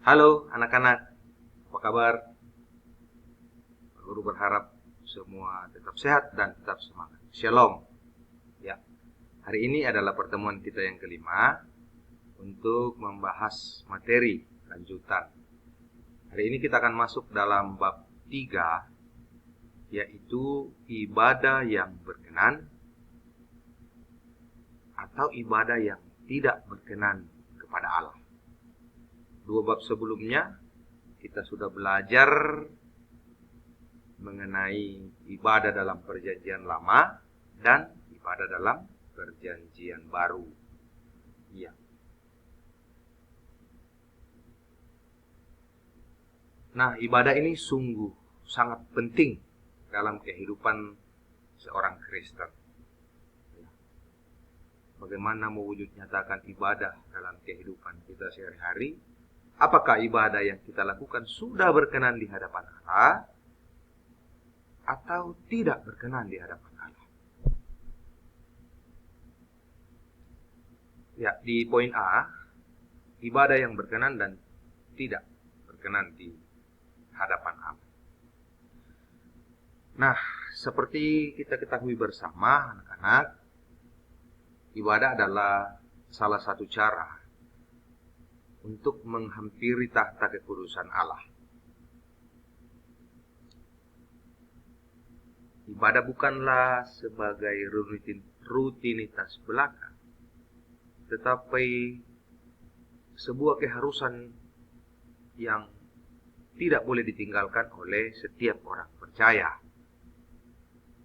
Halo anak-anak, apa kabar? Guru berharap semua tetap sehat dan tetap semangat. Shalom. Ya, hari ini adalah pertemuan kita yang kelima untuk membahas materi lanjutan. Hari ini kita akan masuk dalam bab 3, yaitu ibadah yang berkenan atau ibadah yang tidak berkenan kepada Allah. Dua bab sebelumnya kita sudah belajar mengenai ibadah dalam perjanjian lama dan ibadah dalam perjanjian baru. Ya. Nah, ibadah ini sungguh sangat penting dalam kehidupan seorang Kristen. Bagaimana mewujud nyatakan ibadah dalam kehidupan kita sehari-hari? Apakah ibadah yang kita lakukan sudah berkenan di hadapan Allah atau tidak berkenan di hadapan Allah? Ya, di poin A, ibadah yang berkenan dan tidak berkenan di hadapan Allah. Nah, seperti kita ketahui bersama anak-anak, ibadah adalah salah satu cara untuk menghampiri tahta kekudusan Allah. Ibadah bukanlah sebagai rutinitas belaka, tetapi sebuah keharusan yang tidak boleh ditinggalkan oleh setiap orang percaya.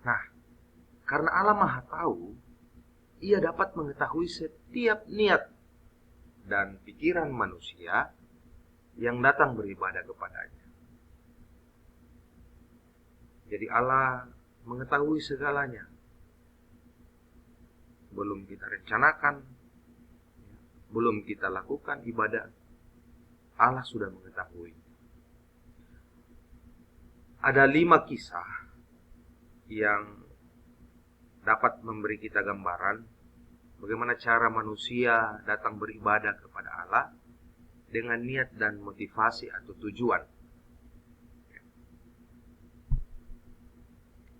Nah, karena Allah Maha Tahu, Ia dapat mengetahui setiap niat dan pikiran manusia yang datang beribadah kepadanya. Jadi Allah mengetahui segalanya. Belum kita rencanakan, belum kita lakukan ibadah, Allah sudah mengetahui. Ada 5 kisah yang dapat memberi kita gambaran bagaimana cara manusia datang beribadah kepada Allah dengan niat dan motivasi atau tujuan.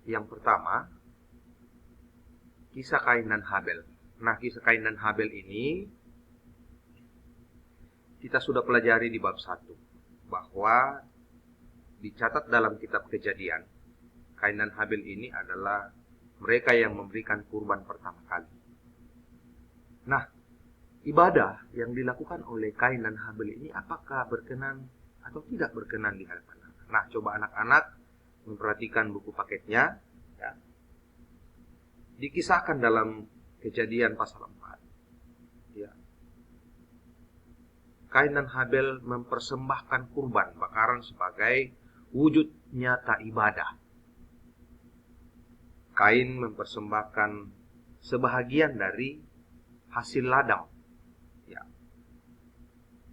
Yang pertama, kisah Kain dan Habel. Nah, kisah Kain dan Habel ini kita sudah pelajari di bab 1, bahwa dicatat dalam kitab Kejadian, Kain dan Habel ini adalah mereka yang memberikan kurban pertama kali. Nah, ibadah yang dilakukan oleh Kain dan Habel ini apakah berkenan atau tidak berkenan di hadapan Allah? Nah, coba anak-anak memperhatikan buku paketnya, ya. Dikisahkan dalam Kejadian pasal 4. Ya. Kain dan Habel mempersembahkan kurban bakaran sebagai wujud nyata ibadah. Kain mempersembahkan sebahagian dari hasil ladang. Ya.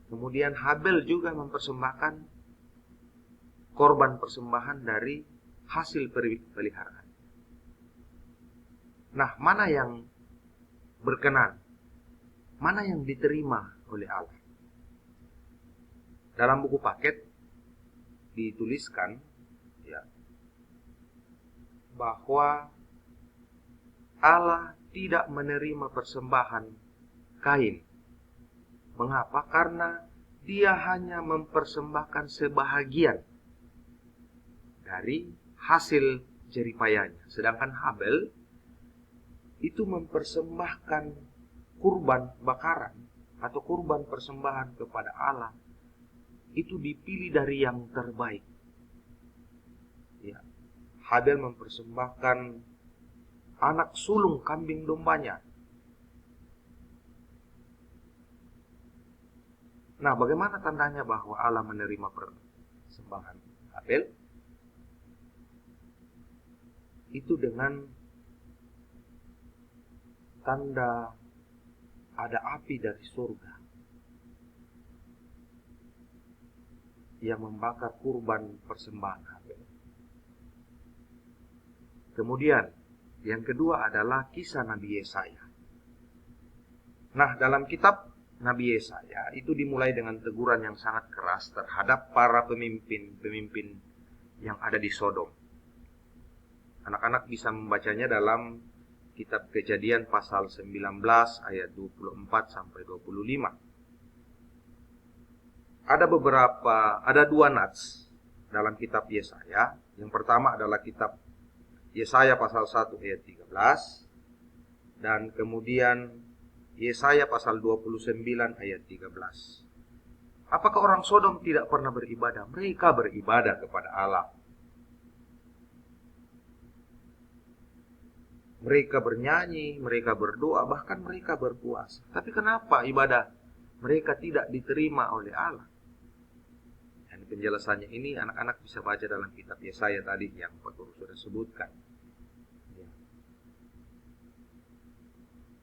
Kemudian Habel juga mempersembahkan korban persembahan dari hasil peliharaan. Nah, mana yang berkenan? Mana yang diterima oleh Allah? Dalam buku paket dituliskan, ya, bahwa Allah tidak menerima persembahan Kain. Mengapa? Karena dia hanya mempersembahkan sebahagian dari hasil jeripayanya. Sedangkan Habel itu mempersembahkan kurban bakaran atau kurban persembahan kepada Allah. Itu dipilih dari yang terbaik. Ya. Habel mempersembahkan anak sulung kambing dombanya. Nah, bagaimana tandanya bahwa Allah menerima persembahan Habel? Itu dengan tanda ada api dari surga yang membakar kurban persembahan Habel. Kemudian yang kedua adalah kisah Nabi Yesaya. Nah, dalam kitab Nabi Yesaya itu dimulai dengan teguran yang sangat keras terhadap para pemimpin yang ada di Sodom. Anak-anak bisa membacanya dalam kitab Kejadian pasal 19 ayat 24 sampai 25. Ada dua nats dalam kitab Yesaya. Yang pertama adalah kitab Yesaya pasal 1 ayat 13 dan kemudian Yesaya pasal 29 ayat 13. Apakah orang Sodom tidak pernah beribadah? Mereka beribadah kepada Allah. Mereka bernyanyi, mereka berdoa, bahkan mereka berpuasa. Tapi kenapa ibadah mereka tidak diterima oleh Allah? Dan penjelasannya ini anak-anak bisa baca dalam kitab Yesaya tadi yang Pak Guru sudah sebutkan.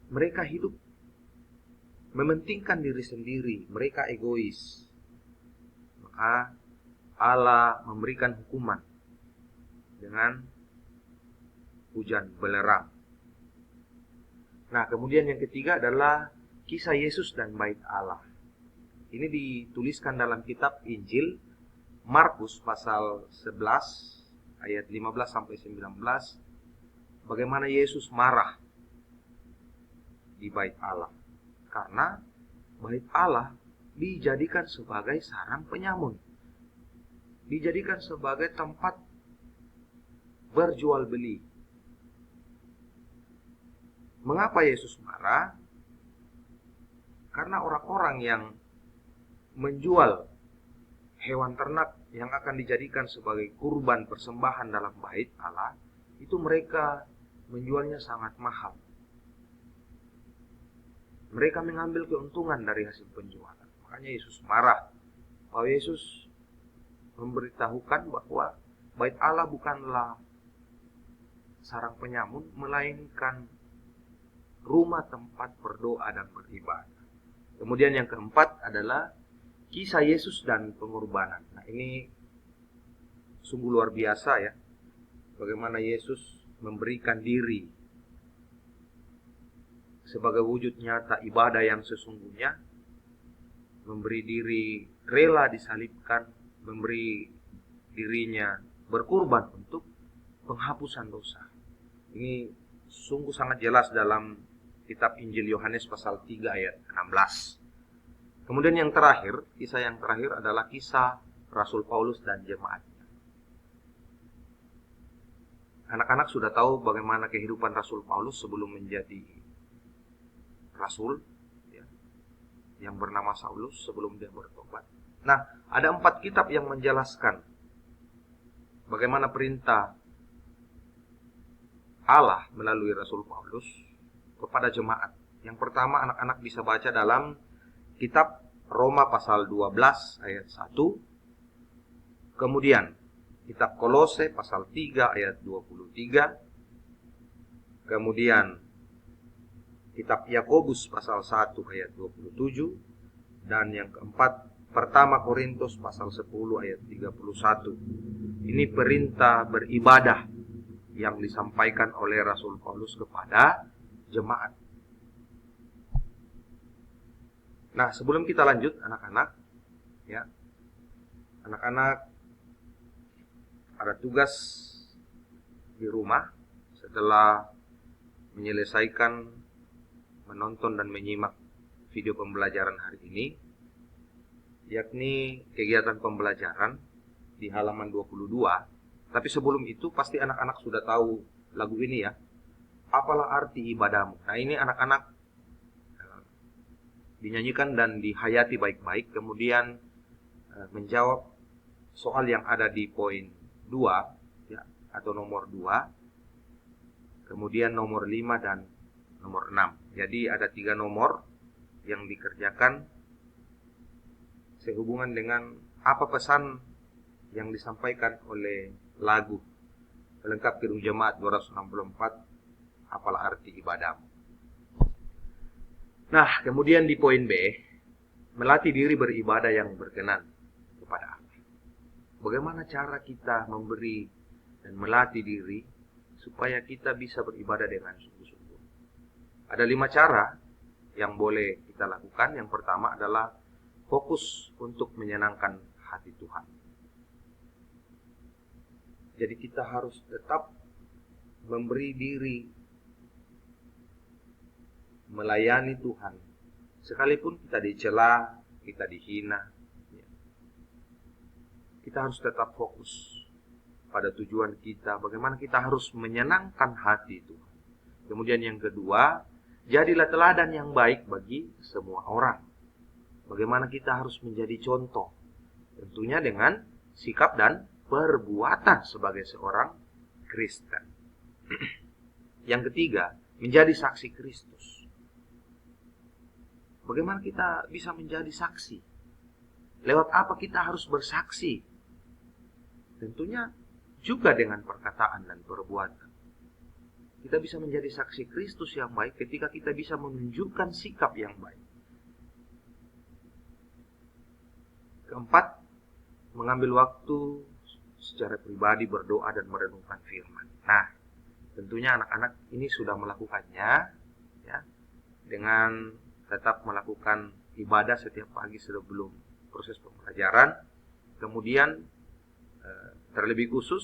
Mereka hidup mementingkan diri sendiri, mereka egois. Maka Allah memberikan hukuman dengan hujan belerang. Nah, kemudian yang ketiga adalah kisah Yesus dan bait Allah. Ini dituliskan dalam kitab Injil Markus pasal 11 ayat 15 sampai 19. Bagaimana Yesus marah di bait Allah. Karena bait Allah dijadikan sebagai sarang penyamun. Dijadikan sebagai tempat berjual beli. Mengapa Yesus marah? Karena orang-orang yang menjual hewan ternak yang akan dijadikan sebagai kurban persembahan dalam bait Allah, itu mereka menjualnya sangat mahal. Mereka mengambil keuntungan dari hasil penjualan. Makanya Yesus marah. Bahwa Yesus memberitahukan bahwa bait Allah bukanlah sarang penyamun, melainkan rumah tempat berdoa dan beribadah. Kemudian yang keempat adalah kisah Yesus dan pengorbanan. Nah, ini sungguh luar biasa ya. Bagaimana Yesus memberikan diri sebagai wujud nyata ibadah yang sesungguhnya, memberi diri rela disalibkan, memberi dirinya berkurban untuk penghapusan dosa. Ini sungguh sangat jelas dalam kitab Injil Yohanes pasal 3 ayat 16. Kemudian yang terakhir, kisah yang terakhir adalah kisah Rasul Paulus dan jemaatnya. Anak-anak sudah tahu bagaimana kehidupan Rasul Paulus sebelum menjadi Rasul ya, yang bernama Saulus sebelum dia bertobat. Nah, ada 4 kitab yang menjelaskan bagaimana perintah Allah melalui Rasul Paulus kepada jemaat. Yang pertama anak-anak bisa baca dalam kitab Roma pasal 12 ayat 1. Kemudian kitab Kolose pasal 3 ayat 23. Kemudian kitab Yakobus pasal 1 ayat 27. Dan yang keempat, pertama Korintus pasal 10 ayat 31. Ini perintah beribadah yang disampaikan oleh Rasul Paulus kepada jemaat. Nah, sebelum kita lanjut anak-anak, ya. Anak-anak ada tugas di rumah setelah menyelesaikan menonton dan menyimak video pembelajaran hari ini, yakni kegiatan pembelajaran di halaman 22. Tapi sebelum itu pasti anak-anak sudah tahu lagu ini ya. Apalah arti ibadahmu? Nah, ini anak-anak dinyanyikan dan dihayati baik-baik, kemudian menjawab soal yang ada di poin 2 ya, atau nomor 2, kemudian nomor 5 dan nomor 6. Jadi ada 3 nomor yang dikerjakan sehubungan dengan apa pesan yang disampaikan oleh lagu pelengkap Kidung Jemaat 264, apalah arti ibadahmu. Nah, kemudian di poin B, melatih diri beribadah yang berkenan kepada Allah. Bagaimana cara kita memberi dan melatih diri supaya kita bisa beribadah dengan sungguh-sungguh? Ada 5 cara. yang boleh kita lakukan. Yang pertama adalah fokus untuk menyenangkan hati Tuhan. Jadi kita harus tetap memberi diri melayani Tuhan. Sekalipun kita dicela, kita dihina, kita harus tetap fokus pada tujuan kita. Bagaimana kita harus menyenangkan hati Tuhan. Kemudian yang kedua, jadilah teladan yang baik bagi semua orang. Bagaimana kita harus menjadi contoh. Tentunya dengan sikap dan perbuatan sebagai seorang Kristen. Yang ketiga, menjadi saksi Kristus. Bagaimana kita bisa menjadi saksi? Lewat apa kita harus bersaksi? Tentunya juga dengan perkataan dan perbuatan. Kita bisa menjadi saksi Kristus yang baik ketika kita bisa menunjukkan sikap yang baik. Keempat, mengambil waktu secara pribadi berdoa dan merenungkan firman. Nah, tentunya anak-anak ini sudah melakukannya, ya, dengan tetap melakukan ibadah setiap pagi sebelum proses pembelajaran. Kemudian terlebih khusus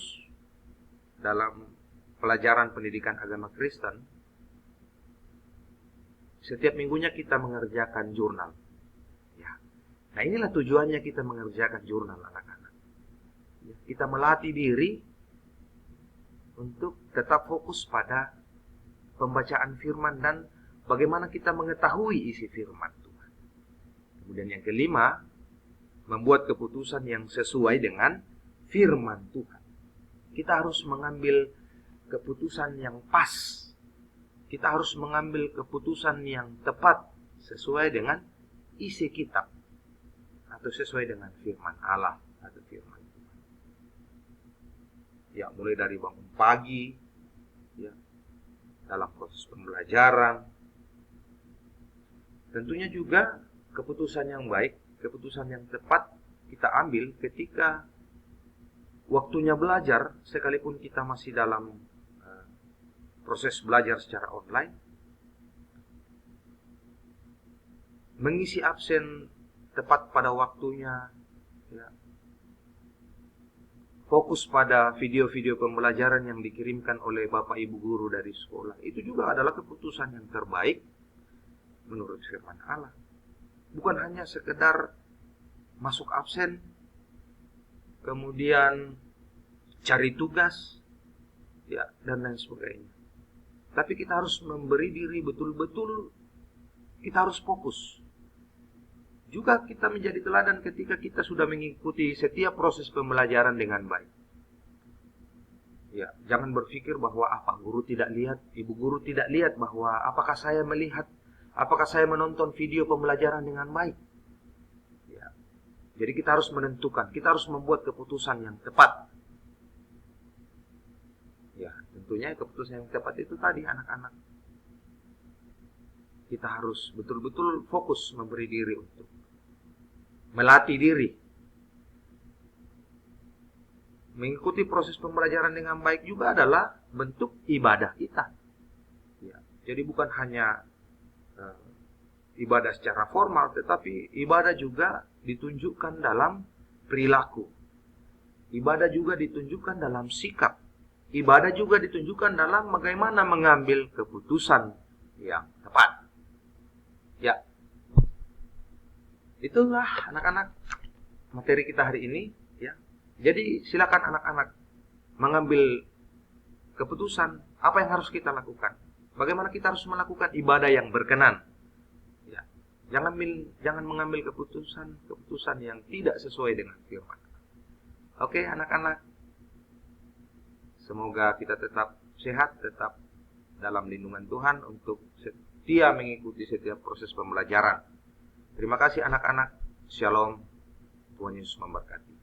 dalam pelajaran pendidikan agama Kristen, setiap minggunya kita mengerjakan jurnal. Ya. Nah, inilah tujuannya kita mengerjakan jurnal, anak-anak. Ya, kita melatih diri untuk tetap fokus pada pembacaan firman dan bagaimana kita mengetahui isi firman Tuhan. Kemudian yang kelima, membuat keputusan yang sesuai dengan firman Tuhan. Kita harus mengambil keputusan yang pas. Kita harus mengambil keputusan yang tepat sesuai dengan isi kitab atau sesuai dengan firman Allah atau firman Tuhan. Ya, mulai dari bangun pagi, ya, dalam proses pembelajaran. Tentunya juga keputusan yang baik, keputusan yang tepat kita ambil ketika waktunya belajar, sekalipun kita masih dalam proses belajar secara online. Mengisi absen tepat pada waktunya, ya. Fokus pada video-video pembelajaran yang dikirimkan oleh Bapak Ibu Guru dari sekolah. Itu juga adalah keputusan yang terbaik menurut firman Allah. Bukan hanya sekedar masuk absen, kemudian cari tugas, ya, dan lain sebagainya. Tapi kita harus memberi diri betul-betul, kita harus fokus. Juga kita menjadi teladan ketika kita sudah mengikuti setiap proses pembelajaran dengan baik. Ya, jangan berpikir bahwa apa guru tidak lihat, ibu guru tidak lihat bahwa apakah saya melihat, apakah saya menonton video pembelajaran dengan baik. Ya. Jadi kita harus menentukan, kita harus membuat keputusan yang tepat. Ya, tentunya keputusan yang tepat itu tadi, anak-anak. Kita harus betul-betul fokus memberi diri untuk melatih diri. Mengikuti proses pembelajaran dengan baik juga adalah bentuk ibadah kita. Ya, jadi bukan hanya ibadah secara formal, tetapi ibadah juga ditunjukkan dalam perilaku. Ibadah juga ditunjukkan dalam sikap. Ibadah juga ditunjukkan dalam bagaimana mengambil keputusan yang tepat. Ya, itulah anak-anak materi kita hari ini. Ya, jadi silakan anak-anak mengambil keputusan apa yang harus kita lakukan. Bagaimana kita harus melakukan ibadah yang berkenan. Ya, jangan mengambil keputusan yang tidak sesuai dengan firman. Oke, anak-anak. Semoga kita tetap sehat, tetap dalam lindungan Tuhan untuk setia mengikuti setiap proses pembelajaran. Terima kasih anak-anak. Shalom. Tuhan Yesus memberkati.